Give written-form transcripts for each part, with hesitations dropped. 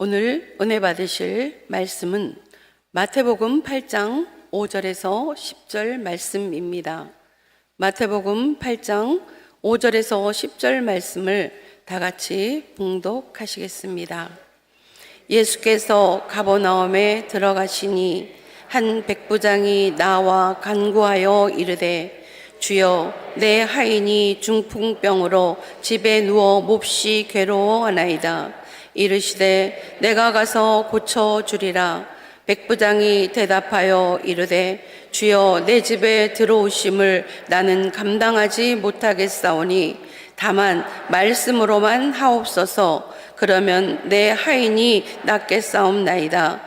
오늘 은혜 받으실 말씀은 마태복음 8장 5절에서 10절 말씀입니다. 마태복음 8장 5절에서 10절 말씀을 다 같이 봉독하시겠습니다. 예수께서 가버나움에 들어가시니 한 백부장이 나와 간구하여 이르되 주여, 내 하인이 중풍병으로 집에 누워 몹시 괴로워하나이다. 이르시되 내가 가서 고쳐주리라. 백부장이 대답하여 이르되 주여, 내 집에 들어오심을 나는 감당하지 못하겠사오니 다만 말씀으로만 하옵소서. 그러면 내 하인이 낫겠사옵나이다.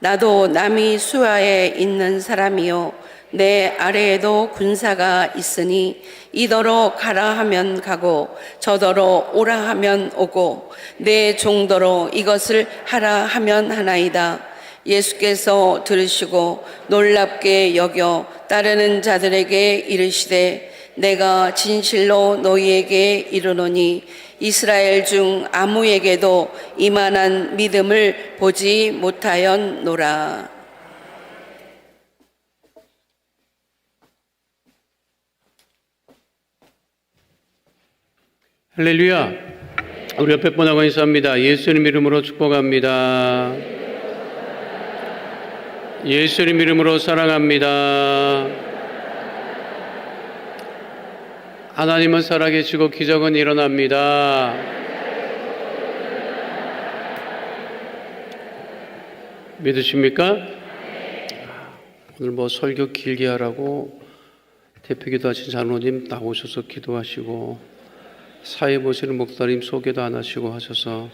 나도 남이 수하에 있는 사람이요 내 아래에도 군사가 있으니 이더러 가라 하면 가고 저더러 오라 하면 오고 내 종더러 이것을 하라 하면 하나이다. 예수께서 들으시고 놀랍게 여겨 따르는 자들에게 이르시되 내가 진실로 너희에게 이르노니 이스라엘 중 아무에게도 이만한 믿음을 보지 못하였노라. 할렐루야. 우리 옆에 분하고 인사합니다. 예수님 이름으로 축복합니다. 예수님 이름으로 사랑합니다. 하나님은 살아계시고 기적은 일어납니다. 믿으십니까? 오늘 설교 길게 하라고 대표기도 하신 장로님 나오셔서 기도하시고 사회 보시는 목사님 소개도 안 하시고 하셔서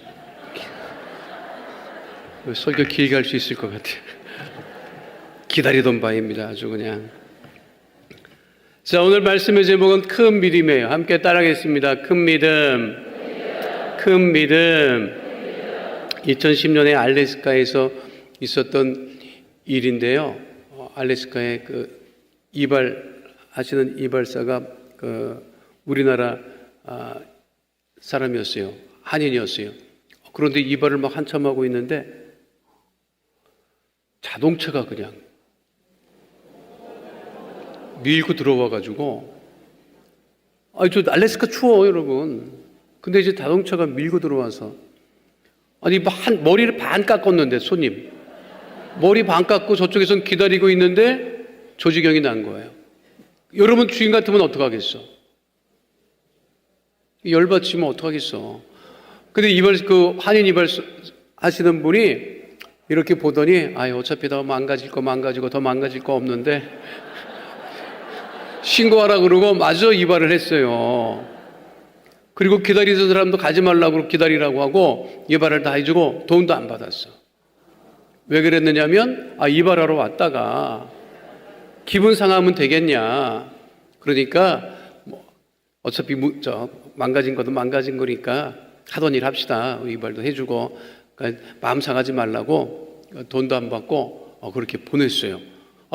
설교 길게 할 수 있을 것 같아요. 기다리던 바입니다. 아주 그냥. 자, 오늘 말씀의 제목은 큰 믿음이에요. 함께 따라하겠습니다. 큰 믿음. 큰 믿음. 2010년에 알래스카에서 있었던 일인데요. 알래스카에 이발하시는 이발사가 우리나라 사람이었어요. 한인이었어요. 그런데 이발을 막 한참 하고 있는데 자동차가 그냥 밀고 들어와가지고, 저 알래스카 추워 여러분. 근데 이제 자동차가 밀고 들어와서, 머리를 반 깎았는데 손님 머리 반 깎고 저쪽에선 기다리고 있는데 조지경이 난 거예요. 여러분 주인 같으면 어떡하겠어? 열받치면 어떡하겠어? 근데 한인 이발 하시는 분이 이렇게 보더니, 어차피 더 망가지고 더 망가질 거 없는데, 신고하라 그러고 마저 이발을 했어요. 그리고 기다리던 사람도 가지 말라고 기다리라고 하고 이발을 다 해주고 돈도 안 받았어. 왜 그랬느냐면, 이발하러 왔다가 기분 상하면 되겠냐. 그러니까, 어차피 망가진 것도 망가진 거니까 하던 일 합시다. 이발도 해주고, 그러니까 마음 상하지 말라고 돈도 안 받고 그렇게 보냈어요.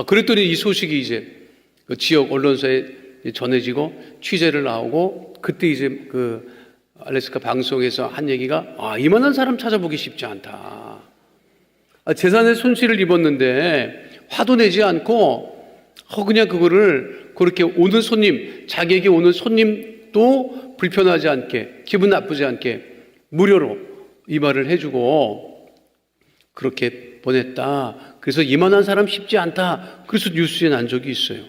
그랬더니 이 소식이 이제 그 지역 언론사에 전해지고 취재를 나오고, 그때 이제 알래스카 방송에서 한 얘기가, 이만한 사람 찾아보기 쉽지 않다. 재산의 손실을 입었는데 화도 내지 않고 그냥 그거를 그렇게 오는 손님, 자기에게 오는 손님도 불편하지 않게, 기분 나쁘지 않게 무료로 이발을 해주고 그렇게 보냈다. 그래서 이만한 사람 쉽지 않다. 그래서 뉴스에 난 적이 있어요.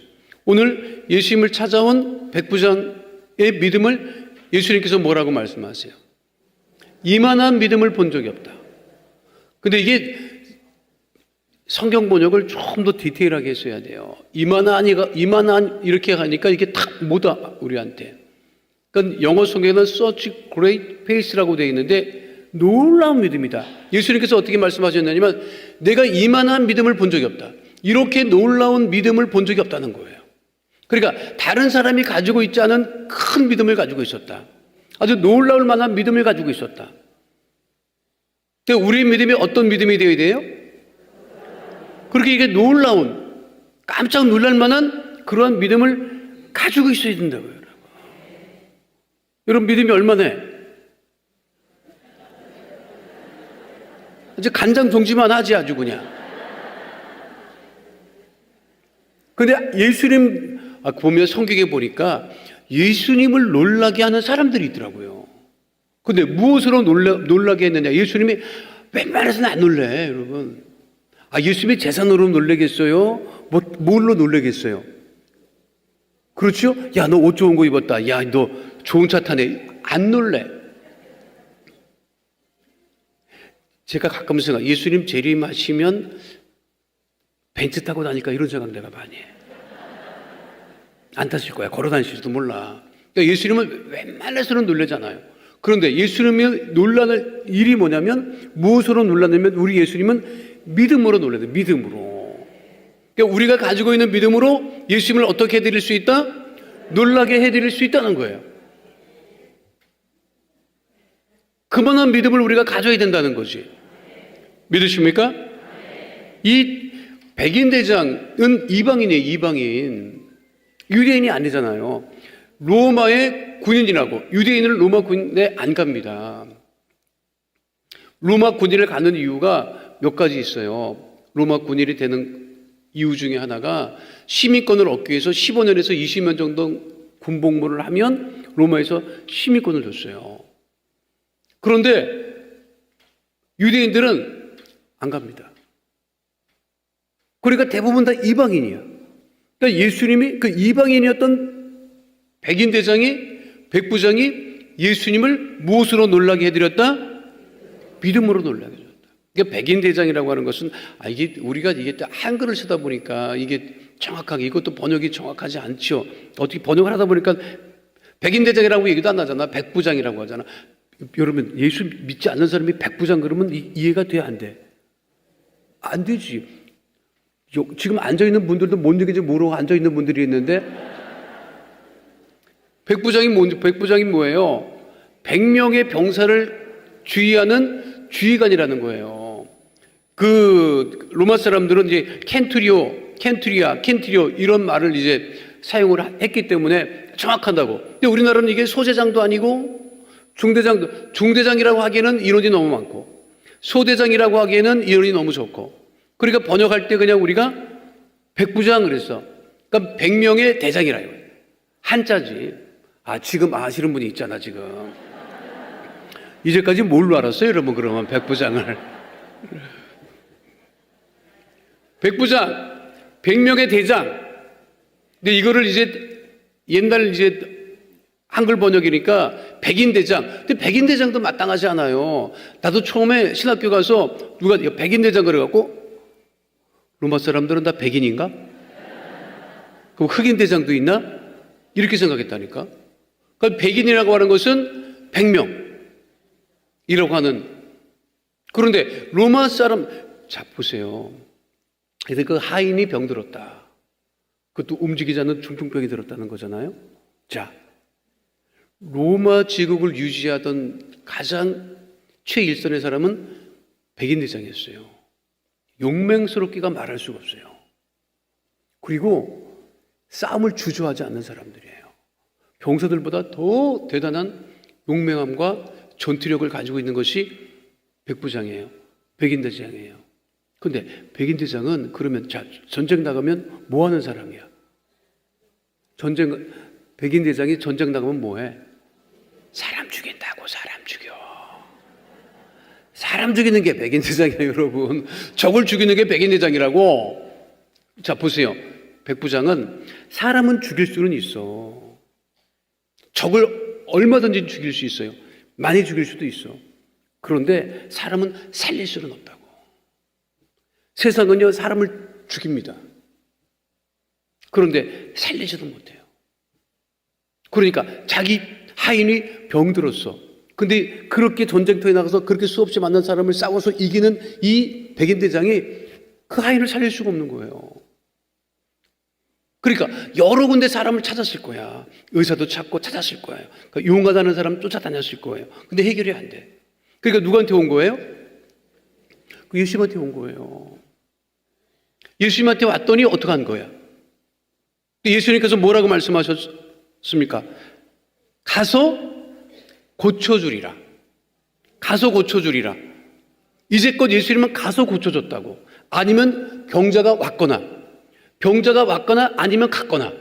오늘 예수님을 찾아온 백부장의 믿음을 예수님께서 뭐라고 말씀하세요? 이만한 믿음을 본 적이 없다. 근데 이게 성경 번역을 좀 더 디테일하게 했어야 돼요. 이만한 이렇게 하니까 이게 탁 못 와, 우리한테. 그러니까 영어 성경에는 such great faith라고 되어 있는데 놀라운 믿음이다. 예수님께서 어떻게 말씀하셨냐면, 내가 이만한 믿음을 본 적이 없다. 이렇게 놀라운 믿음을 본 적이 없다는 거예요. 그러니까 다른 사람이 가지고 있지 않은 큰 믿음을 가지고 있었다. 아주 놀라울 만한 믿음을 가지고 있었다. 근데 우리의 믿음이 어떤 믿음이 되어야 돼요? 그렇게 이게 놀라운, 깜짝 놀랄 만한 그러한 믿음을 가지고 있어야 된다고요. 여러분 믿음이 얼마나 해? 이제 간장 종지만 하지 아주 그냥. 근데 예수님 보면 성경에 보니까 예수님을 놀라게 하는 사람들이 있더라고요. 근데 무엇으로 놀라게 했느냐? 예수님이 웬만해서는 안 놀래, 여러분. 예수님이 재산으로 놀래겠어요? 뭘로 놀래겠어요? 그렇죠? 야, 너 옷 좋은 거 입었다. 야, 너 좋은 차 타네. 안 놀래. 제가 가끔 생각, 예수님 재림하시면 벤츠 타고 다니까 이런 생각 내가 많이 해. 안 타실 거야. 걸어 다니실지도 몰라. 그러니까 예수님은 웬만해서는 놀래잖아요. 그런데 예수님이 놀라는 일이 뭐냐면, 무엇으로 놀라냐면, 우리 예수님은 믿음으로 놀라요. 믿음으로. 그러니까 우리가 가지고 있는 믿음으로 예수님을 어떻게 해드릴 수 있다? 놀라게 해드릴 수 있다는 거예요. 그만한 믿음을 우리가 가져야 된다는 거지. 믿으십니까? 이 백인 대장은 이방인이에요. 이방인. 유대인이 아니잖아요. 로마의 군인이라고. 유대인을 로마 군에 안 갑니다. 로마 군인을 가는 이유가 몇 가지 있어요. 로마 군인이 되는 이유 중에 하나가 시민권을 얻기 위해서 15년에서 20년 정도 군복무를 하면 로마에서 시민권을 줬어요. 그런데 유대인들은 안 갑니다. 그러니까 대부분 다 이방인이야. 그러니까 예수님이 그 이방인이었던 백인 대장이, 백부장이 예수님을 무엇으로 놀라게 해드렸다? 믿음으로 놀라게 해줬다. 그러니까 백인 대장이라고 하는 것은 이게 우리가 이게 한글을 쓰다 보니까 이게 정확하게, 이것도 번역이 정확하지 않죠. 어떻게 번역을 하다 보니까 백인 대장이라고 얘기도 안 하잖아. 백부장이라고 하잖아. 여러분, 예수 믿지 않는 사람이 백부장 그러면 이해가 돼, 안 돼? 안 되지. 지금 앉아있는 분들도 뭔 얘기인지 모르고 앉아있는 분들이 있는데, 백부장이 뭐예요? 100명의 병사를 주의하는 주의관이라는 거예요. 그 로마 사람들은 이제 켄트리아 이런 말을 이제 사용을 했기 때문에 정확하다고. 근데 우리나라는 이게 소대장도 아니고 중대장이라고 하기에는 인원이 너무 많고, 소대장이라고 하기에는 인원이 너무 적고, 그러니까 번역할 때 그냥 우리가 백부장 그랬어. 그러니까 100명의 대장이라 이거예요. 한자지. 지금 아시는 분이 있잖아, 지금. 이제까지 뭘로 알았어요, 여러분? 그러면 백부장을. 백부장, 100명의 대장. 근데 이거를 이제 옛날 이제 한글 번역이니까 백인 대장. 근데 백인 대장도 마땅하지 않아요. 나도 처음에 신학교 가서 누가 백인 대장 그래갖고, 로마 사람들은 다 백인인가? 그럼 흑인 대장도 있나? 이렇게 생각했다니까. 그러니까 백인이라고 하는 것은 100명이라고 하는. 그런데 로마 사람, 자 보세요. 그래서 그 하인이 병들었다. 그것도 움직이지 않는 중풍병이 들었다는 거잖아요. 자, 로마 제국을 유지하던 가장 최일선의 사람은 백인 대장이었어요. 용맹스럽기가 말할 수가 없어요. 그리고 싸움을 주저하지 않는 사람들이에요. 병사들보다 더 대단한 용맹함과 전투력을 가지고 있는 것이 백부장이에요. 백인 대장이에요. 근데 백인 대장은 그러면 전쟁 나가면 뭐 하는 사람이야? 백인 대장이 전쟁 나가면 뭐 해? 사람 죽인다고. 사람 죽이는 게 백인 대장이에요, 여러분. 적을 죽이는 게 백인 대장이라고. 자, 보세요. 백부장은 사람은 죽일 수는 있어. 적을 얼마든지 죽일 수 있어요. 많이 죽일 수도 있어. 그런데 사람은 살릴 수는 없다고. 세상은요, 사람을 죽입니다. 그런데 살리지도 못해요. 그러니까 자기 하인이 병들었어. 근데 그렇게 전쟁터에 나가서 그렇게 수없이 만난 사람을 싸워서 이기는 이 백인 대장이 그 하인을 살릴 수가 없는 거예요. 그러니까 여러 군데 사람을 찾았을 거야. 의사도 찾고 찾았을 거예요. 그러니까 용하다는 사람 쫓아다녔을 거예요. 근데 해결이 안 돼. 그러니까 누구한테 온 거예요? 그 예수님한테 온 거예요. 예수님한테 왔더니 어떻게 한 거야? 예수님께서 뭐라고 말씀하셨습니까? 가서 고쳐주리라. 가서 고쳐주리라. 이제껏 예수님은 가서 고쳐줬다고. 아니면 병자가 왔거나 아니면 갔거나.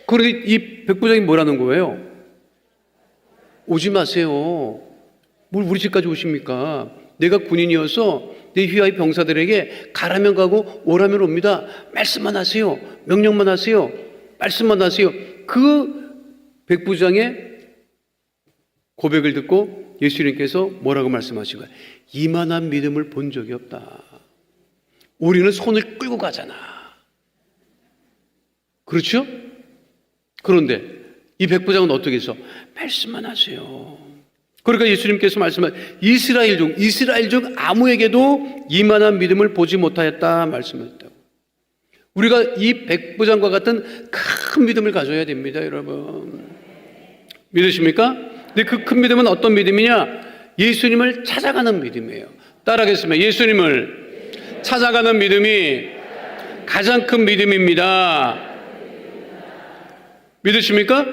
그런데 이 백부장이 뭐라는 거예요? 오지 마세요. 뭘 우리 집까지 오십니까? 내가 군인이어서 내 휘하의 병사들에게 가라면 가고 오라면 옵니다. 말씀만 하세요. 명령만 하세요. 말씀만 하세요. 그 백부장의 고백을 듣고 예수님께서 뭐라고 말씀하신 거예요? 이만한 믿음을 본 적이 없다. 우리는 손을 끌고 가잖아. 그렇죠? 그런데 이 백부장은 어떻게 해서 말씀만 하세요. 그러니까 예수님께서 말씀한 이스라엘 중 아무에게도 이만한 믿음을 보지 못하였다 말씀하셨다고. 우리가 이 백부장과 같은 큰 믿음을 가져야 됩니다, 여러분. 믿으십니까? 근데 그 큰 믿음은 어떤 믿음이냐? 예수님을 찾아가는 믿음이에요. 따라하겠습니다. 예수님을 찾아가는 믿음이 가장 큰 믿음입니다. 믿으십니까?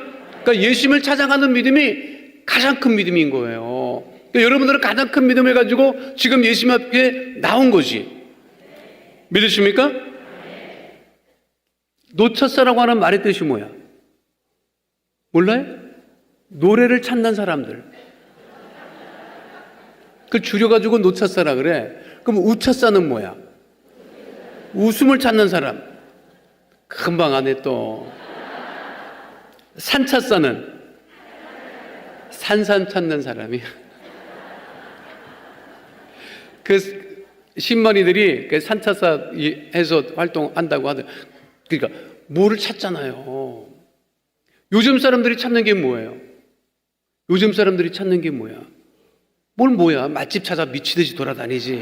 그러니까 예수님을 찾아가는 믿음이 가장 큰 믿음인 거예요. 그러니까 여러분들은 가장 큰 믿음을 가지고 지금 예수님 앞에 나온 거지. 믿으십니까? 노처사라고 하는 말의 뜻이 뭐야? 몰라요? 노래를 찾는 사람들. 그걸 줄여가지고 노처사라 그래. 그럼 우처사는 뭐야? 웃음을 찾는 사람. 금방 안 해 또. 산차사는 산산 찾는 사람이야. 그 신머니들이 그 산차사 해서 활동한다고 하더라고요. 그러니까 뭐를 찾잖아요. 요즘 사람들이 찾는 게 뭐예요? 요즘 사람들이 찾는 게 뭐야? 뭐야? 맛집 찾아 미치듯이 돌아다니지.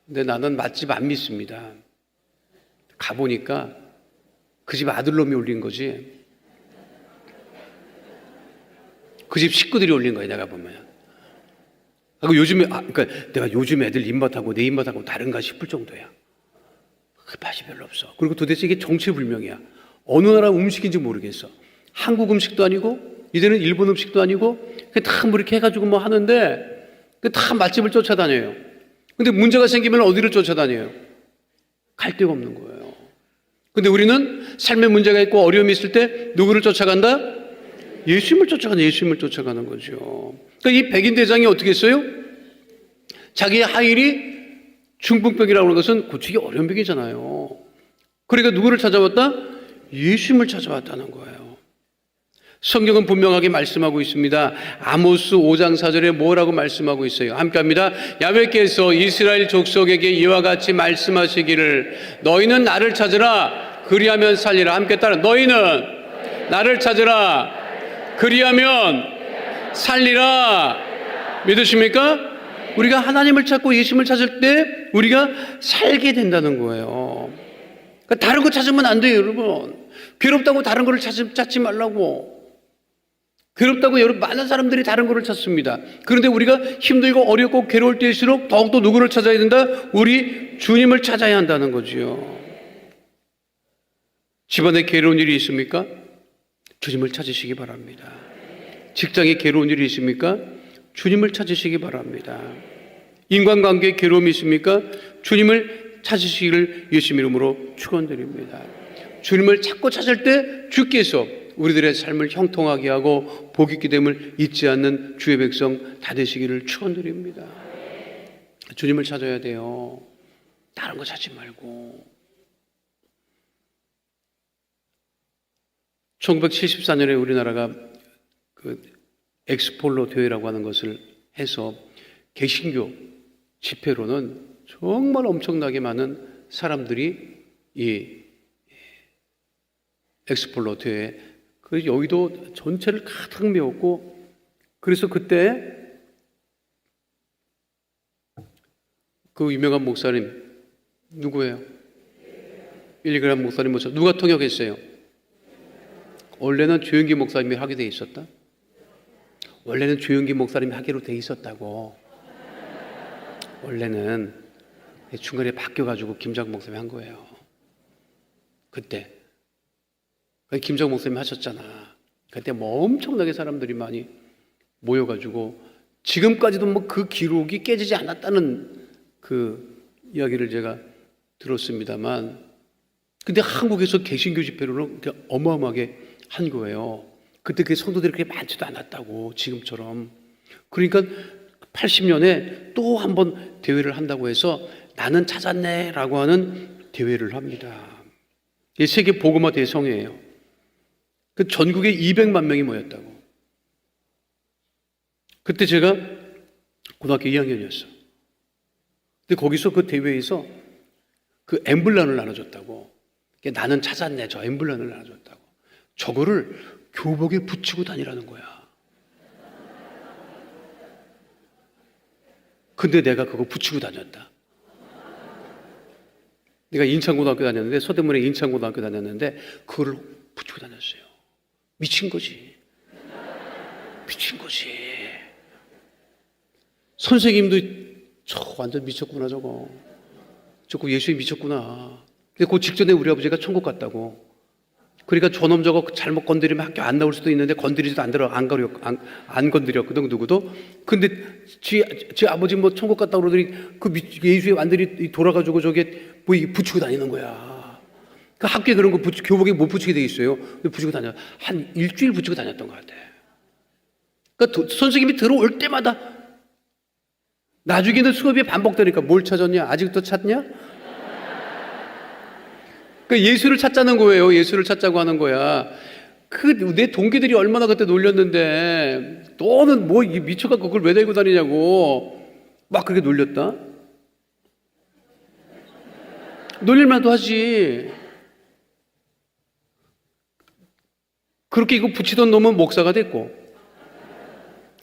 근데 나는 맛집 안 믿습니다. 가보니까 그 집 아들놈이 올린 거지. 그 집 식구들이 올린 거야, 내가 보면. 요즘에, 그러니까 내가 요즘 애들 입맛하고 내 입맛하고 다른가 싶을 정도야. 그 맛이 별로 없어. 그리고 도대체 이게 정체불명이야. 어느 나라 음식인지 모르겠어. 한국 음식도 아니고, 이제는 일본 음식도 아니고, 다 뭐 이렇게 해가지고 뭐 하는데, 다 맛집을 쫓아다녀요. 근데 문제가 생기면 어디를 쫓아다녀요? 갈 데가 없는 거예요. 근데 우리는 삶에 문제가 있고 어려움이 있을 때 누구를 쫓아간다? 예수님을 쫓아가는 거죠. 그러니까 이 백인 대장이 어떻게 했어요? 자기의 하인이 중풍병이라고 하는 것은 고치기 어려운 병이잖아요. 그러니까 누구를 찾아왔다? 예수님을 찾아왔다는 거예요. 성경은 분명하게 말씀하고 있습니다. 아모스 5장 4절에 뭐라고 말씀하고 있어요? 함께 합니다. 야훼께서 이스라엘 족속에게 이와 같이 말씀하시기를 너희는 나를 찾으라 그리하면 살리라. 함께 따라 너희는 나를 찾으라 그리하면 살리라. 믿으십니까? 우리가 하나님을 찾고 예수님을 찾을 때 우리가 살게 된다는 거예요. 그러니까 다른 거 찾으면 안 돼요, 여러분. 괴롭다고 다른 거를 찾지 말라고. 괴롭다고 여러분 많은 사람들이 다른 거를 찾습니다. 그런데 우리가 힘들고 어렵고 괴로울 때일수록 더욱더 누구를 찾아야 된다? 우리 주님을 찾아야 한다는 거지요. 집안에 괴로운 일이 있습니까? 주님을 찾으시기 바랍니다. 직장에 괴로운 일이 있습니까? 주님을 찾으시기 바랍니다. 인간관계에 괴로움이 있습니까? 주님을 찾으시기를 예수님 이름으로 축원드립니다. 주님을 찾고 찾을 때 주께서 우리들의 삶을 형통하게 하고 복 있게 됨을 잊지 않는 주의 백성 다 되시기를 축원드립니다. 주님을 찾아야 돼요. 다른 거 찾지 말고. 1974년에 우리나라가 그 엑스폴로 대회라고 하는 것을 해서 개신교 집회로는 정말 엄청나게 많은 사람들이 이 엑스폴로 대회 그 여의도 전체를 가득 메웠고, 그래서 그때 그 유명한 목사님 누구예요? 빌리그람 목사님 모셔 누가 통역했어요? 원래는 조영기 목사님이 하게 돼 있었다. 원래는 조영기 목사님이 하기로 돼 있었다고. 원래는 중간에 바뀌어가지고 김장 목사님이 한 거예요. 그때 김장 목사님 하셨잖아. 그때 뭐 엄청나게 사람들이 많이 모여가지고 지금까지도 뭐 그 기록이 깨지지 않았다는 그 이야기를 제가 들었습니다만, 근데 한국에서 개신교 집회를 어마어마하게 한 거예요. 그때 그 성도들이 그렇게 많지도 않았다고 지금처럼. 그러니까 80년에 또 한 번 대회를 한다고 해서 나는 찾았네라고 하는 대회를 합니다. 이게 세계 복음화 대성회예요. 그 전국에 200만 명이 모였다고. 그때 제가 고등학교 2학년이었어. 근데 거기서 그 대회에서 그 엠블런을 나눠줬다고. 나는 찾았네, 저 엠블런을 나눠줬다고. 저거를 교복에 붙이고 다니라는 거야. 근데 내가 그거 붙이고 다녔다. 내가 인천고등학교 다녔는데, 서대문에 인천고등학교 다녔는데 그거를 붙이고 다녔어요. 미친 거지. 미친 거지. 선생님도 저 완전 미쳤구나 저거. 저거 예수님 미쳤구나. 근데 그 직전에 우리 아버지가 천국 갔다고. 그러니까 저놈 저거 잘못 건드리면 학교 안 나올 수도 있는데 건드리지도 안 건드렸거든 누구도. 근데 지 아버지 뭐 천국 갔다 그러더니 그 예수에 완전히 돌아가지고 저게 뭐 붙이고 다니는 거야. 그 학교에 그런 거 교복에 못 붙이게 돼 있어요. 근데 붙이고 다녀. 한 일주일 붙이고 다녔던 것 같아. 그러니까 선생님이 들어올 때마다 나중에는 수업이 반복되니까 뭘 찾았냐? 아직도 찾냐? 그러니까 예수를 찾자는 거예요. 예수를 찾자고 하는 거야. 그 내 동기들이 얼마나 그때 놀렸는데 너는 뭐 미쳐갖고 그걸 왜 들고 다니냐고 막 그렇게 놀렸다. 놀릴만도 하지. 그렇게 이거 붙이던 놈은 목사가 됐고,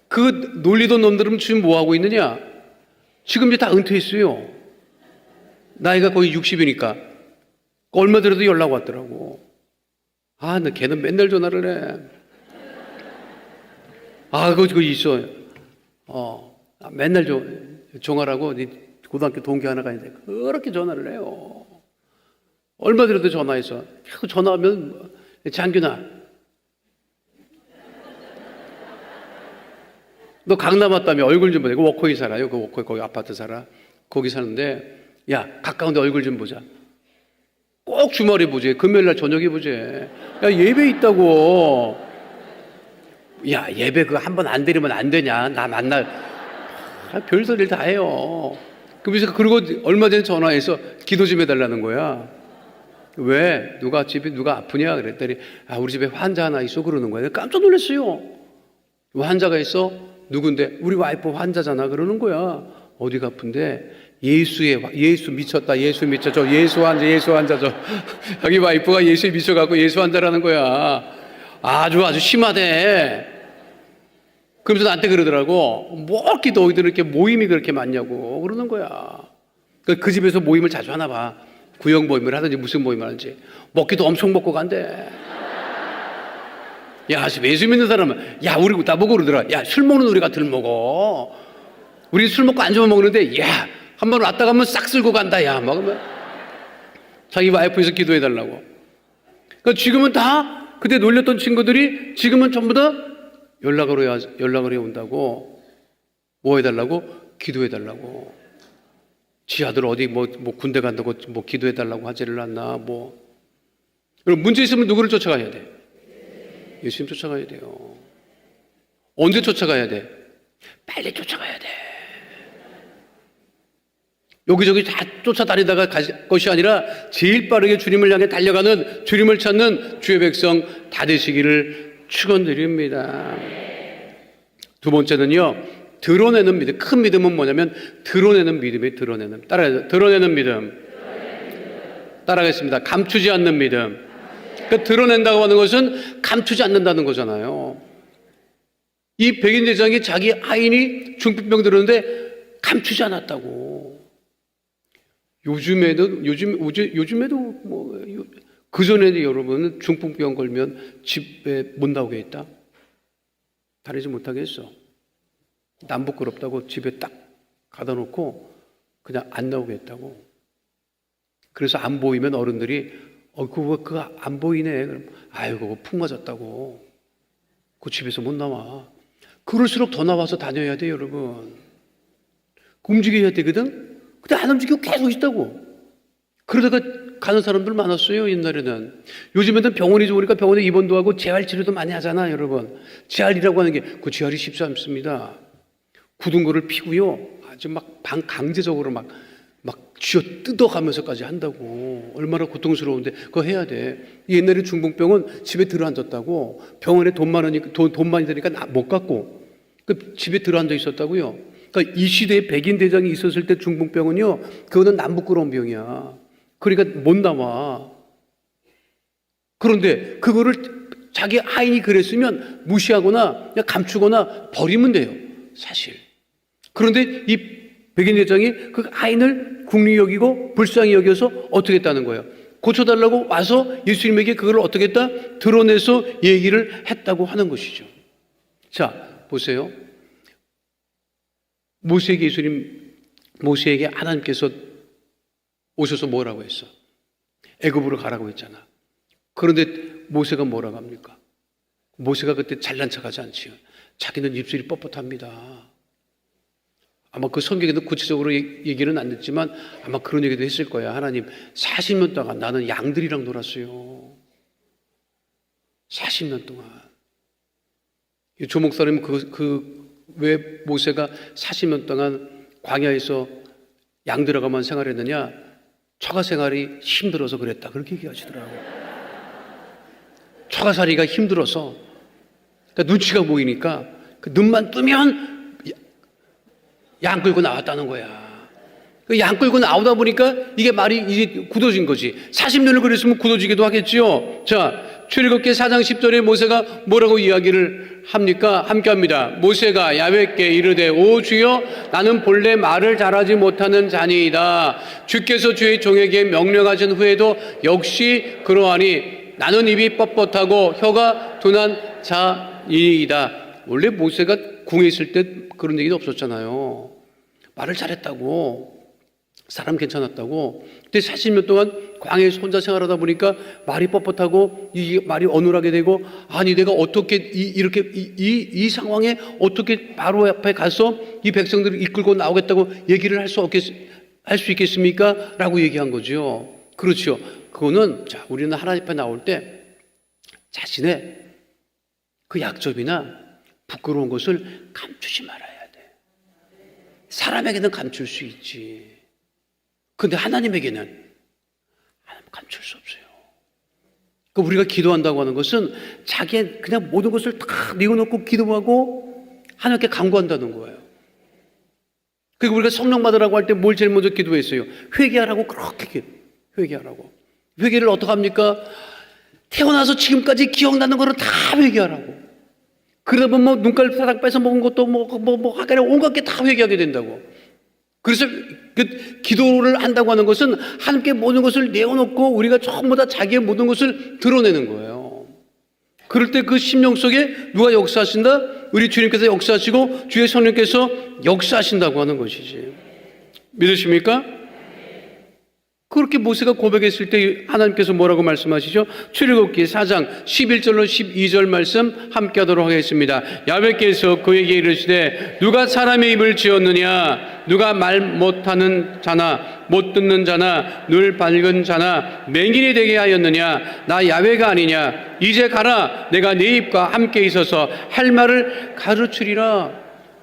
그 놀리던 놈들은 지금 뭐 하고 있느냐? 지금 이제 다 은퇴했어요. 나이가 거의 60이니까. 얼마 전에도 연락 왔더라고. 아, 나 걔는 맨날 전화를 해. 아, 그거 있어. 맨날 종아라고 고등학교 동기 하나가 있는데 그렇게 전화를 해요. 얼마 전에도 전화해서 전화하면 장균아, 너 강남 왔다며 얼굴 좀 보자. 그 워커에 살아요. 그 워커에 거기 아파트 살아. 거기 사는데 야 가까운데 얼굴 좀 보자. 꼭 주말에 보지. 금요일날 저녁에 보지. 야 예배 있다고. 야 예배 그거 한 번 안 드리면 안 되냐. 나 만날 별소리를 다 해요. 그리고 얼마 전에 전화해서 기도 좀 해달라는 거야. 왜? 집에 누가 아프냐? 그랬더니 우리 집에 환자 하나 있어 그러는 거야. 깜짝 놀랐어요. 환자가 있어? 누군데? 우리 와이프 환자잖아 그러는 거야. 어디가 아픈데? 예수 미쳤다. 예수 미쳐. 예수 환자. 자기 와이프가 예수에 미쳐갖고 예수 환자라는 거야. 아주 심하대. 그러면서 나한테 그러더라고. 뭐 이렇게 너희들 이렇게 모임이 그렇게 많냐고 그러는 거야. 그 집에서 모임을 자주 하나 봐. 구역 모임을 하든지 무슨 모임을 하든지. 먹기도 엄청 먹고 간대. 야, 예수 믿는 사람은, 우리 나보고 그러더라. 야, 술 먹는 우리가 덜 먹어. 우리 술 먹고 안 좋으면 먹는데, 한 번 왔다 가면 싹 쓸고 간다. 먹으면. 자기 와이프에서 기도해달라고. 그러니까 지금은 다, 그때 놀렸던 친구들이 지금은 전부 다 연락을 해온다고. 뭐 해달라고? 기도해달라고. 지 아들 어디 뭐 군대 간다고 뭐 기도해달라고 하지를 않나, 그럼 문제 있으면 누구를 쫓아가야 돼? 예수님 쫓아가야 돼요. 언제 쫓아가야 돼? 빨리 쫓아가야 돼. 여기저기 다 쫓아다니다가 갈 것이 아니라 제일 빠르게 주님을 향해 달려가는, 주님을 찾는 주의 백성 다 되시기를 축원드립니다. 두 번째는요, 드러내는 믿음. 큰 믿음은 뭐냐면 드러내는 믿음이 드러내는. 드러내는 믿음. 따라가겠습니다. 감추지 않는 믿음. 그러니까 드러낸다고 하는 것은 감추지 않는다는 거잖아요. 이 백인 제장이 자기 아인이 중풍병 들었는데 감추지 않았다고. 요즘에도 그전에도 여러분은 중풍병 걸면 집에 못 나오게 했다. 다니지 못하게 했어. 남 부끄럽다고 집에 딱 가다 놓고 그냥 안 나오게 했다고. 그래서 안 보이면 어른들이 그거 안 보이네. 그럼 그거 푹 맞았다고. 그 집에서 못 나와. 그럴수록 더 나와서 다녀야 돼요, 여러분. 움직여야 되거든? 근데 안 움직이고 계속 있다고. 그러다가 가는 사람들 많았어요, 옛날에는. 요즘에는 병원이 좋으니까 병원에 입원도 하고 재활 치료도 많이 하잖아, 여러분. 재활이라고 하는 게, 그 재활이 쉽지 않습니다. 굳은 거를 피고요. 아주 막 강제적으로 막 쥐어 뜯어가면서까지 한다고. 얼마나 고통스러운데 그거 해야 돼. 옛날에 중풍병은 집에 들어앉았다고. 병원에 돈 많이 드니까 못 갔고 그 집에 들어앉아 있었다고요. 그러니까 이 시대에 백인 대장이 있었을 때 중풍병은요, 그거는 남부끄러운 병이야. 그러니까 못 나와. 그런데 그거를 자기 아인이 그랬으면 무시하거나 그냥 감추거나 버리면 돼요, 사실. 그런데 이 백인 대장이 그 아인을 국리 여기고 불쌍히 여겨서 어떻게 했다는 거예요? 고쳐달라고 와서 예수님에게 그걸 어떻게 했다? 드러내서 얘기를 했다고 하는 것이죠. 자, 보세요. 모세에게 하나님께서 오셔서 뭐라고 했어? 애굽으로 가라고 했잖아. 그런데 모세가 뭐라고 합니까? 모세가 그때 잘난 척하지 않지요. 자기는 입술이 뻣뻣합니다. 아마 그 성경에도 구체적으로 얘기는 안 됐지만 아마 그런 얘기도 했을 거야. 하나님, 40년 동안 나는 양들이랑 놀았어요. 40년 동안. 조 목사님 왜 모세가 40년 동안 광야에서 양들하고만 생활했느냐? 처가 생활이 힘들어서 그랬다. 그렇게 얘기하시더라고요. 처가살이가 힘들어서. 그러니까 눈치가 보이니까 그 눈만 뜨면 양 끌고 나왔다는 거야. 양 끌고 나오다 보니까 이게 말이 이제 굳어진 거지. 40년을 그랬으면 굳어지기도 하겠지요. 자, 출애굽기 4장 10절에 모세가 뭐라고 이야기를 합니까? 함께 합니다. 모세가 야훼께 이르되, 오 주여, 나는 본래 말을 잘하지 못하는 자니이다. 주께서 주의 종에게 명령하신 후에도 역시 그러하니 나는 입이 뻣뻣하고 혀가 둔한 자이다. 원래 모세가 궁에 있을 때 그런 얘기도 없었잖아요. 말을 잘했다고. 사람 괜찮았다고. 근데 40년 동안 광야에서 혼자 생활하다 보니까 말이 뻣뻣하고 이 말이 어눌하게 되고, 아니 내가 어떻게 이 상황에 어떻게 바로 앞에 가서 이 백성들을 이끌고 나오겠다고 얘기를 할 수 있겠습니까? 라고 얘기한 거죠. 그렇죠. 그거는 자, 우리는 하나님 앞에 나올 때 자신의 그 약점이나 부끄러운 것을 감추지 말아야 돼. 사람에게는 감출 수 있지. 근데 하나님에게는 감출 수 없어요. 그러니까 우리가 기도한다고 하는 것은 자기의 그냥 모든 것을 다 내어놓고 기도하고 하나님께 간구한다는 거예요. 그리고 우리가 성령 받으라고 할 때 뭘 제일 먼저 기도했어요? 회개하라고. 그렇게 회개하라고. 회개를 어떻게 합니까? 태어나서 지금까지 기억나는 거를 다 회개하라고. 그러다 보면 뭐 눈깔 사랑 뺏어 먹은 것도 하가래 온갖 게 다 회개하게 된다고. 그래서 그 기도를 한다고 하는 것은 하나님께 모든 것을 내어놓고 우리가 전부 다 자기의 모든 것을 드러내는 거예요. 그럴 때 그 심령 속에 누가 역사하신다? 우리 주님께서 역사하시고 주의 성령께서 역사하신다고 하는 것이지. 믿으십니까? 그렇게 모세가 고백했을 때 하나님께서 뭐라고 말씀하시죠? 출애굽기 4장 11절로 12절 말씀 함께 하도록 하겠습니다. 야훼께서 그에게 이르시되, 누가 사람의 입을 지었느냐? 누가 말 못하는 자나 못 듣는 자나 눈 밝은 자나 맹인이 되게 하였느냐? 나 야훼가 아니냐? 이제 가라. 내가 네 입과 함께 있어서 할 말을 가르치리라.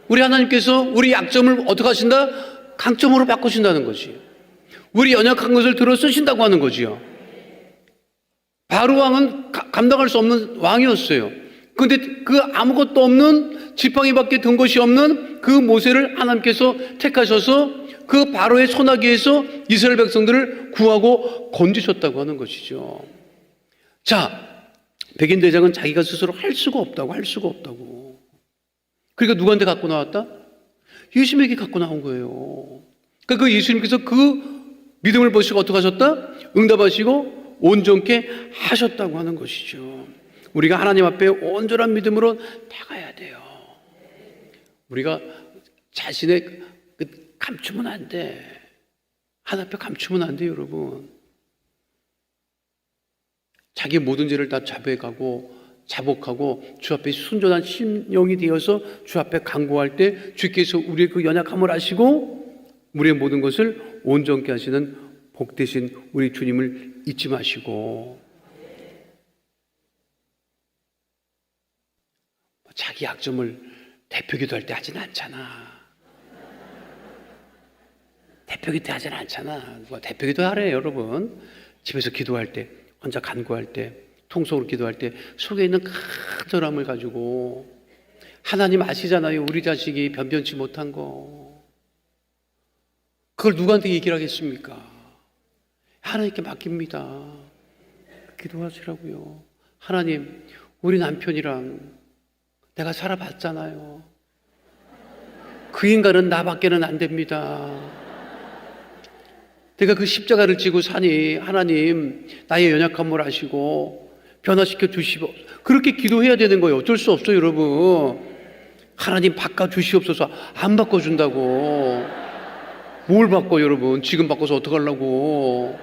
우리 하나님께서 우리 약점을 어떻게 하신다? 강점으로 바꾸신다는 거지. 우리 연약한 것을 들어 쓰신다고 하는 거지요. 바로 왕은 감당할 수 없는 왕이었어요. 그런데 그 아무것도 없는 지팡이밖에 든 것이 없는 그 모세를 하나님께서 택하셔서 그 바로의 손아귀에서 이스라엘 백성들을 구하고 건지셨다고 하는 것이죠. 자, 백인 대장은 자기가 스스로 할 수가 없다고. 그러니까 누구한테 갖고 나왔다? 예수님에게 갖고 나온 거예요. 그러니까 그 예수님께서 그 믿음을 보시고 어떻게 하셨다? 응답하시고 온전케 하셨다고 하는 것이죠. 우리가 하나님 앞에 온전한 믿음으로 나가야 돼요. 우리가 자신의 감추면 안 돼. 하나님 앞에 감추면 안 돼요, 여러분. 자기 모든 죄를 다 자백하고 자복하고 주 앞에 순전한 심령이 되어서 주 앞에 간구할 때 주께서 우리의 그 연약함을 아시고 우리의 모든 것을 온전케 하시는 복되신 우리 주님을 잊지 마시고, 자기 약점을 대표기도 할 때 하진 않잖아. 대표기도 하진 않잖아. 누가 대표기도 하래, 여러분. 집에서 기도할 때, 혼자 간구할 때, 통속으로 기도할 때 속에 있는 간절함을 가지고, 하나님 아시잖아요. 우리 자식이 변변치 못한 거. 그걸 누구한테 얘기를 하겠습니까? 하나님께 맡깁니다. 기도하시라고요. 하나님, 우리 남편이랑 내가 살아봤잖아요. 그 인간은 나밖에는 안 됩니다. 내가 그 십자가를 지고 사니 하나님 나의 연약함을 아시고 변화시켜 주시고, 그렇게 기도해야 되는 거예요. 어쩔 수 없어요, 여러분. 하나님 바꿔 주시옵소서. 안 바꿔준다고. 뭘 바꿔, 여러분? 지금 바꿔서 어떡하려고.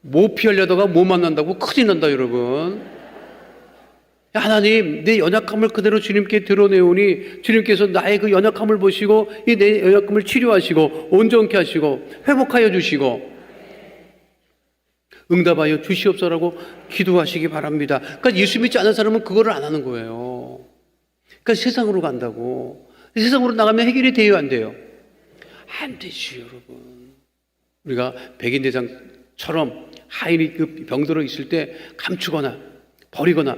뭐 피하려다가 뭐 만난다고 큰일 난다, 여러분. 하나님, 내 연약함을 그대로 주님께 드러내오니 주님께서 나의 그 연약함을 보시고 이 내 연약함을 치료하시고 온전케 하시고 회복하여 주시고 응답하여 주시옵소서라고 기도하시기 바랍니다. 그러니까 예수 믿지 않은 사람은 그거를 안 하는 거예요. 그러니까 세상으로 간다고. 세상으로 나가면 해결이 돼요, 안 돼요? 안 되지, 여러분. 우리가 백인대장처럼 하인이 그 병들어 있을 때 감추거나 버리거나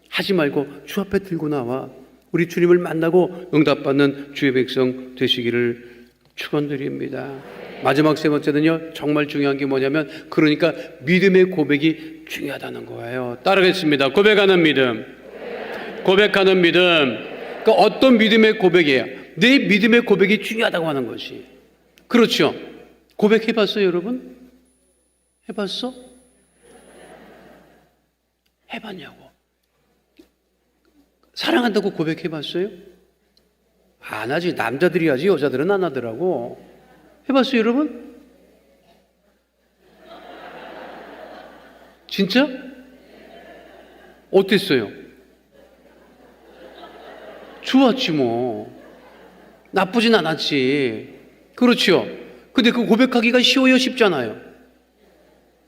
하지 말고 주 앞에 들고 나와 우리 주님을 만나고 응답받는 주의 백성 되시기를 축원드립니다. 마지막 세 번째는요, 정말 중요한 게 뭐냐면, 그러니까 믿음의 고백이 중요하다는 거예요. 따라하겠습니다. 고백하는 믿음. 고백하는 믿음. 그러니까 어떤 믿음의 고백이에요? 내 믿음의 고백이 중요하다고 하는 것이. 그렇죠? 고백해봤어요, 여러분? 해봤어? 해봤냐고. 사랑한다고 고백해봤어요? 안 하지. 남자들이 하지 여자들은 안 하더라고. 해봤어요, 여러분? 진짜? 어땠어요? 좋았지 뭐. 나쁘진 않았지. 그렇죠? 근데 그 고백하기가 쉬워요, 쉽잖아요?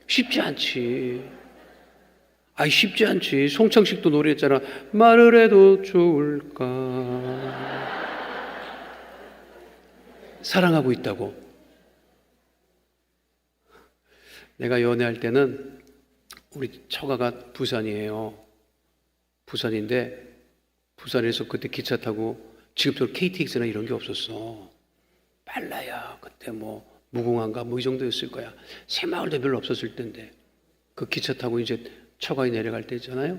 쉽지 않지. 아이, 쉽지 않지. 송창식도 노래했잖아. 말을 해도 좋을까. 사랑하고 있다고. 내가 연애할 때는 우리 처가가 부산이에요. 부산인데 부산에서 그때 기차 타고 지금처럼 KTX나 이런 게 없었어. 빨라야 그때 뭐 무궁화인가 뭐 이 정도였을 거야. 새마을도 별로 없었을 텐데 그 기차 타고 이제 처가에 내려갈 때 있잖아요.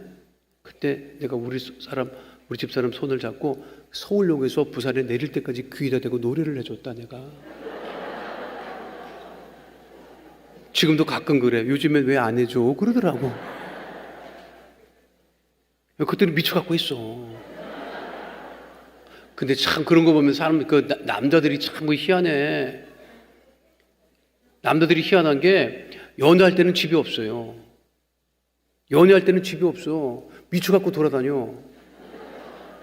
그때 내가 우리 집 사람 손을 잡고 서울역에서 부산에 내릴 때까지 귀에다 대고 노래를 해줬다, 내가. 지금도 가끔 그래. 요즘엔 왜 안 해줘? 그러더라고. 그때는 미쳐갖고 있어. 근데 참 그런 거 보면 남자들이 참 희한해. 남자들이 희한한 게 연애할 때는 집이 없어요. 연애할 때는 집이 없어. 미쳐갖고 돌아다녀.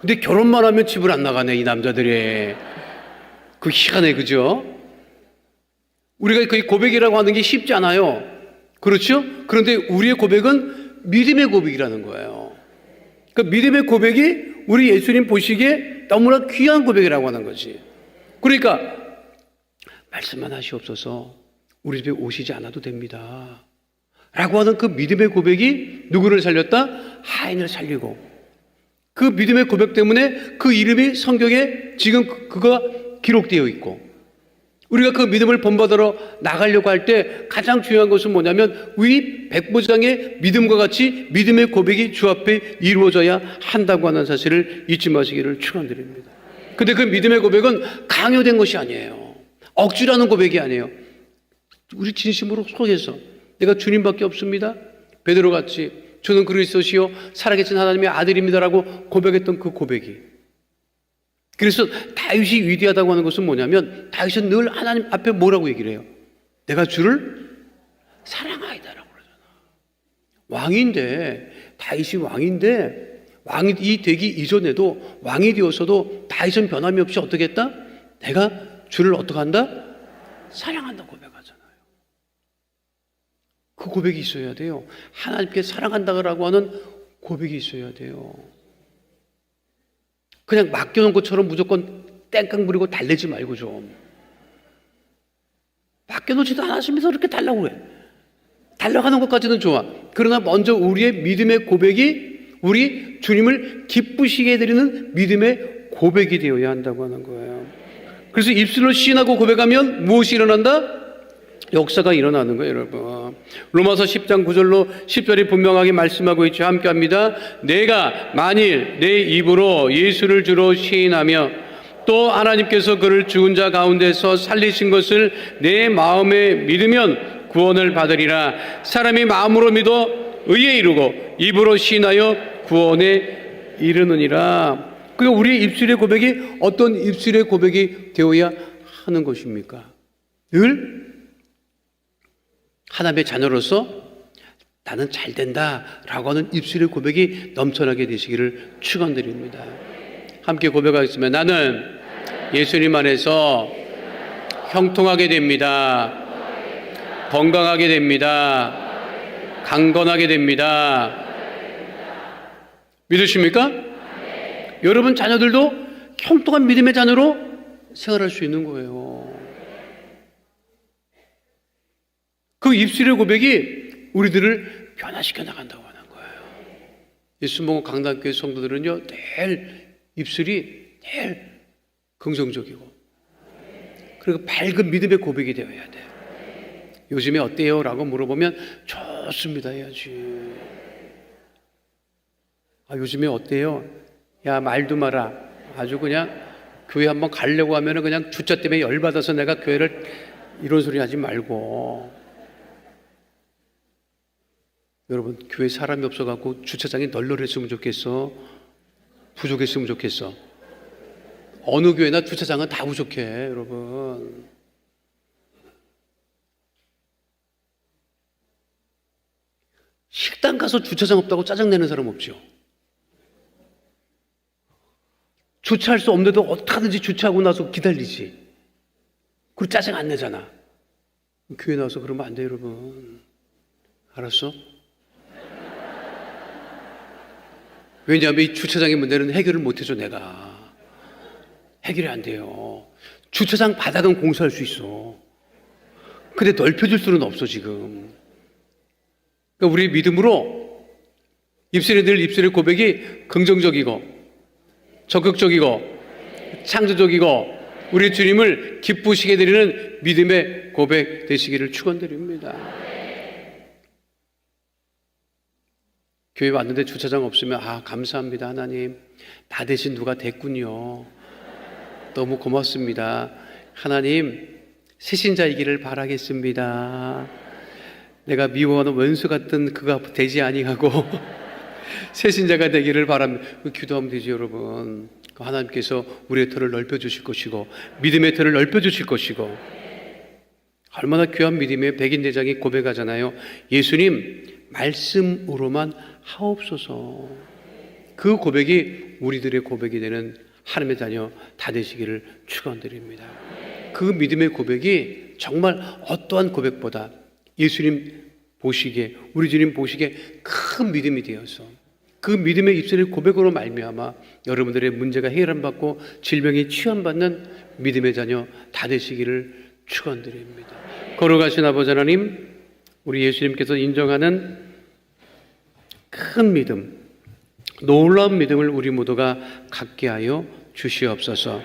근데 결혼만 하면 집을 안 나가네, 이 남자들이. 그 희한해, 그죠? 우리가 그 고백이라고 하는 게 쉽지 않아요. 그렇죠? 그런데 우리의 고백은 믿음의 고백이라는 거예요. 그 믿음의 고백이 우리 예수님 보시기에 너무나 귀한 고백이라고 하는 거지. 그러니까 말씀만 하시옵소서, 우리 집에 오시지 않아도 됩니다 라고 하는 그 믿음의 고백이 누구를 살렸다? 하인을 살리고, 그 믿음의 고백 때문에 그 이름이 성경에 지금 그가 기록되어 있고, 우리가 그 믿음을 본받으러 나가려고 할 때 가장 중요한 것은 뭐냐면 우리 백부장의 믿음과 같이 믿음의 고백이 주 앞에 이루어져야 한다고 하는 사실을 잊지 마시기를 축원드립니다. 근데 그 믿음의 고백은 강요된 것이 아니에요. 억지로 하는 고백이 아니에요. 우리 진심으로 속에서 내가 주님밖에 없습니다, 베드로같이 저는 그리스도시요 살아계신 하나님의 아들입니다라고 고백했던 그 고백이. 그래서 다윗이 위대하다고 하는 것은 뭐냐면 다윗은 늘 하나님 앞에 뭐라고 얘기를 해요? 내가 주를 사랑하이다라고 그러잖아. 왕인데, 다윗이 왕인데, 왕이 되기 이전에도, 왕이 되어서도 다윗은 변함이 없이 어떻게 했다? 내가 주를 어떻게 한다? 사랑한다 고백하잖아요. 그 고백이 있어야 돼요. 하나님께 사랑한다고 하는 고백이 있어야 돼요. 그냥 맡겨놓은 것처럼 무조건 땡깡 부리고 달래지 말고 좀. 맡겨놓지도 않았으면서 그렇게 달라고 그래. 달려가는 것까지는 좋아. 그러나 먼저 우리의 믿음의 고백이 우리 주님을 기쁘시게 해드리는 믿음의 고백이 되어야 한다고 하는 거예요. 그래서 입술로 시인하고 고백하면 무엇이 일어난다? 역사가 일어나는 거예요, 여러분. 로마서 10장 9절로 10절이 분명하게 말씀하고 있죠. 함께 합니다. 내가 만일 내 입으로 예수를 주로 시인하며 또 하나님께서 그를 죽은 자 가운데서 살리신 것을 내 마음에 믿으면 구원을 받으리라. 사람이 마음으로 믿어 의에 이르고 입으로 시인하여 구원에 이르느니라. 그러니까 우리의 입술의 고백이 어떤 입술의 고백이 되어야 하는 것입니까? 늘 하나님의 자녀로서 나는 잘 된다라고 하는 입술의 고백이 넘쳐나게 되시기를 축원드립니다. 함께 고백하겠습니다. 나는 예수님 안에서 형통하게 됩니다. 건강하게 됩니다. 강건하게 됩니다. 믿으십니까? 여러분 자녀들도 형통한 믿음의 자녀로 생활할 수 있는 거예요. 그 입술의 고백이 우리들을 변화시켜 나간다고 하는 거예요. 예수봉 강단교회 성도들은요, 늘 입술이 늘 긍정적이고, 그리고 밝은 믿음의 고백이 되어야 돼요. 요즘에 어때요? 라고 물어보면 좋습니다 해야지. 아, 요즘에 어때요? 야, 말도 마라. 아주 그냥 교회 한번 가려고 하면 그냥 주차 때문에 열받아서 내가 교회를 이런 소리 하지 말고. 여러분, 교회 사람이 없어갖고 주차장이 널널했으면 좋겠어? 부족했으면 좋겠어? 어느 교회나 주차장은 다 부족해, 여러분. 식당 가서 주차장 없다고 짜증내는 사람 없죠? 주차할 수 없는데도 어떻게든지 주차하고 나서 기다리지. 그리고 짜증 안 내잖아. 교회 나와서 그러면 안 돼, 여러분. 알았어? 왜냐하면 이 주차장의 문제는 해결을 못해줘, 내가. 해결이 안 돼요. 주차장 바닥은 공사할 수 있어. 근데 넓혀줄 수는 없어, 지금. 그러니까 우리의 믿음으로 입술에 늘 입술의 고백이 긍정적이고, 적극적이고, 창조적이고, 우리 주님을 기쁘시게 드리는 믿음의 고백 되시기를 축원드립니다. 교회 왔는데 주차장 없으면 감사합니다 하나님. 나 대신 누가 됐군요. 너무 고맙습니다. 하나님 새신자이기를 바라겠습니다. 내가 미워하는 원수 같은 그가 되지 아니하고 새신자가 되기를 바랍니다. 기도하면 되죠, 여러분. 하나님께서 우리의 터를 넓혀주실 것이고 믿음의 터를 넓혀주실 것이고, 얼마나 귀한 믿음의 백인대장이 고백하잖아요. 예수님 말씀으로만 하옵소서. 그 고백이 우리들의 고백이 되는 하나님의 자녀 다 되시기를 축원드립니다. 그 믿음의 고백이 정말 어떠한 고백보다 예수님 보시기에, 우리 주님 보시기에 큰 믿음이 되어서 그 믿음의 입술의 고백으로 말미암아 여러분들의 문제가 해결받고 질병이 치유받는 믿음의 자녀 다 되시기를 축원드립니다. 걸어가신 아버지 하나님, 우리 예수님께서 인정하는 큰 믿음, 놀라운 믿음을 우리 모두가 갖게 하여 주시옵소서.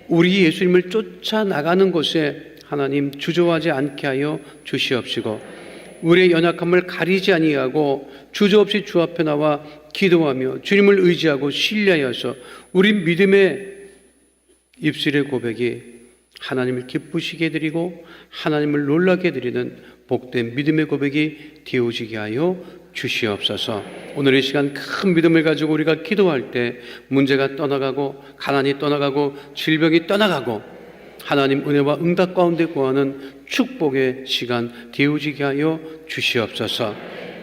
우리 예수님을 쫓아나가는 것에 하나님 주저하지 않게 하여 주시옵시고, 우리의 연약함을 가리지 아니하고 주저없이 주 앞에 나와 기도하며 주님을 의지하고 신뢰하여서 우리 믿음의 입술의 고백이 하나님을 기쁘시게 해드리고 하나님을 놀라게 해드리는 복된 믿음의 고백이 되어지게 하여 주시옵소서. 오늘 이 시간 큰 믿음을 가지고 우리가 기도할 때 문제가 떠나가고 가난이 떠나가고 질병이 떠나가고 하나님 은혜와 응답 가운데 구하는 축복의 시간 되어지게 하여 주시옵소서.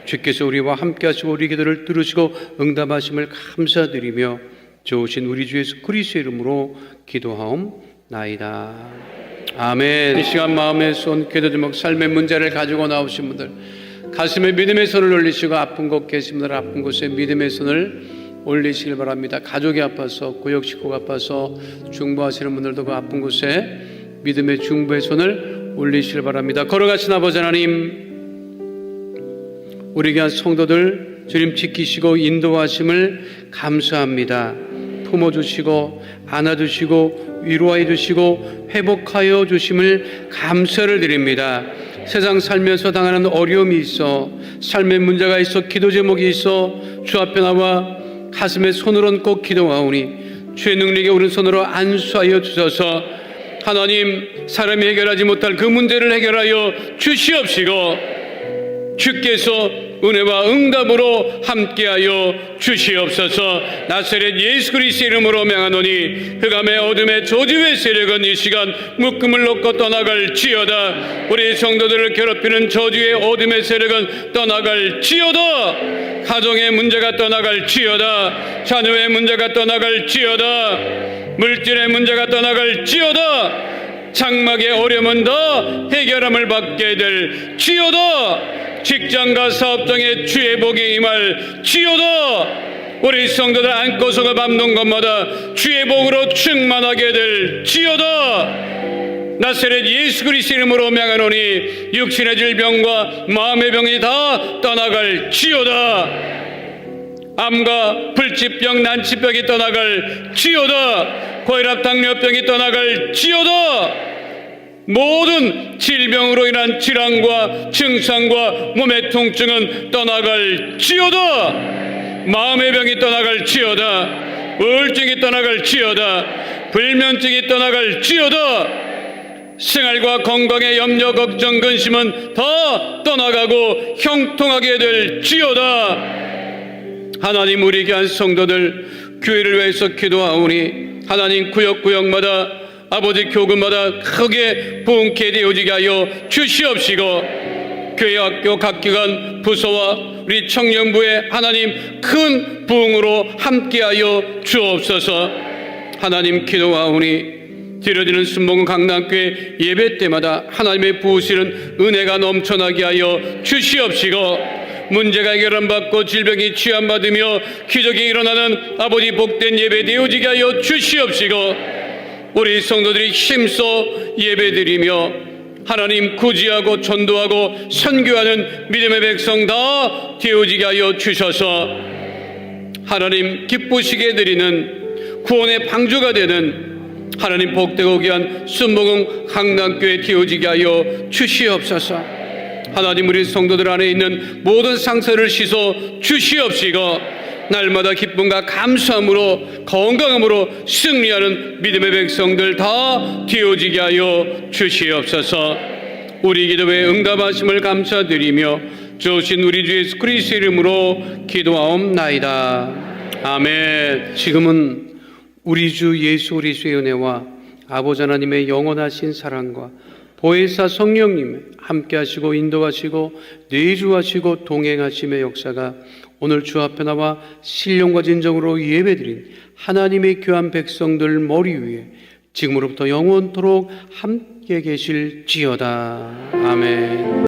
주께서 우리와 함께 하시고 우리 기도를 들으시고 응답하심을 감사드리며 좋으신 우리 주 예수 그리스도의 이름으로 기도하옵나이다. 아멘. 이 시간 마음의 손, 기도 제목, 삶의 문제를 가지고 나오신 분들, 가슴에 믿음의 손을 올리시고 아픈 곳 계신 분들, 아픈 곳에 믿음의 손을 올리시길 바랍니다. 가족이 아파서, 구역식구가 아파서 중보하시는 분들도 그 아픈 곳에 믿음의 중보의 손을 올리시길 바랍니다. 걸어가신 아버지 하나님, 우리 귀한 성도들 주님 지키시고 인도하심을 감사합니다. 품어주시고 안아주시고 위로해 주시고 회복하여 주심을 감사를 드립니다. 세상 살면서 당하는 어려움이 있어, 삶의 문제가 있어, 기도 제목이 있어 주 앞에 나와 가슴에 손을 얹고 기도하오니 주의 능력에 오른손으로 안수하여 주셔서 하나님, 사람이 해결하지 못할 그 문제를 해결하여 주시옵시고 주께서 은혜와 응답으로 함께하여 주시옵소서. 나사렛 예수 그리스도의 이름으로 명하노니 흑암의 어둠의 저주의 세력은 이 시간 묶음을 놓고 떠나갈지어다. 우리 성도들을 괴롭히는 저주의 어둠의 세력은 떠나갈지어다. 가정의 문제가 떠나갈지어다. 자녀의 문제가 떠나갈지어다. 물질의 문제가 떠나갈지어다. 장막의 어려움은 다 해결함을 받게 될지어다. 직장과 사업장에 주의 복이 임할지어다. 우리 성도들 안고서가 밟는 것마다 주의 복으로 충만하게 될지어다. 나사렛 예수 그리스도 이름으로 명하노니 육신의 질병과 마음의 병이 다 떠나갈지어다. 암과 불치병, 난치병이 떠나갈지어다. 고혈압, 당뇨병이 떠나갈지어다. 모든 질병으로 인한 질환과 증상과 몸의 통증은 떠나갈지어다. 마음의 병이 떠나갈지어다. 우울증이 떠나갈지어다. 불면증이 떠나갈지어다. 생활과 건강의 염려, 걱정, 근심은 다 떠나가고 형통하게 될지어다. 하나님, 우리 귀한 성도들 교회를 위해서 기도하오니 하나님, 구역마다 아버지 교구마다 크게 부흥케 되어지게 하여 주시옵시고 교회, 학교, 각 기관, 부서와 우리 청년부에 하나님 큰 부흥으로 함께하여 주옵소서. 하나님, 기도하오니 드려지는 순복음 강남교회 예배 때마다 하나님의 부으시는 은혜가 넘쳐나게 하여 주시옵시고 문제가 해결을 받고 질병이 치유받으며 기적이 일어나는 아버지 복된 예배 되어지게 하여 주시옵시고 우리 성도들이 힘써 예배드리며 하나님 구제하고 전도하고 선교하는 믿음의 백성 다 되어지게 하여 주셔서 하나님 기쁘시게 드리는 구원의 방주가 되는 하나님 복되고 귀한 순복음 강남교회 되어지게 하여 주시옵소서. 하나님, 우리 성도들 안에 있는 모든 상처를 씻어 주시옵시고 날마다 기쁨과 감사함으로 건강함으로 승리하는 믿음의 백성들 다 되어지게 하여 주시옵소서. 우리 기도에 응답하심을 감사드리며 주신 우리 주 예수 그리스도의 이름으로 기도하옵나이다. 아멘. 지금은 우리 주 예수 그리스도의 은혜와 아버지 하나님의 영원하신 사랑과 보혜사 성령님의 함께하시고 인도하시고 내주하시고 동행하심의 역사가 오늘 주 앞에 나와 신령과 진정으로 예배드린 하나님의 귀한 백성들 머리 위에 지금으로부터 영원토록 함께 계실지어다. 아멘.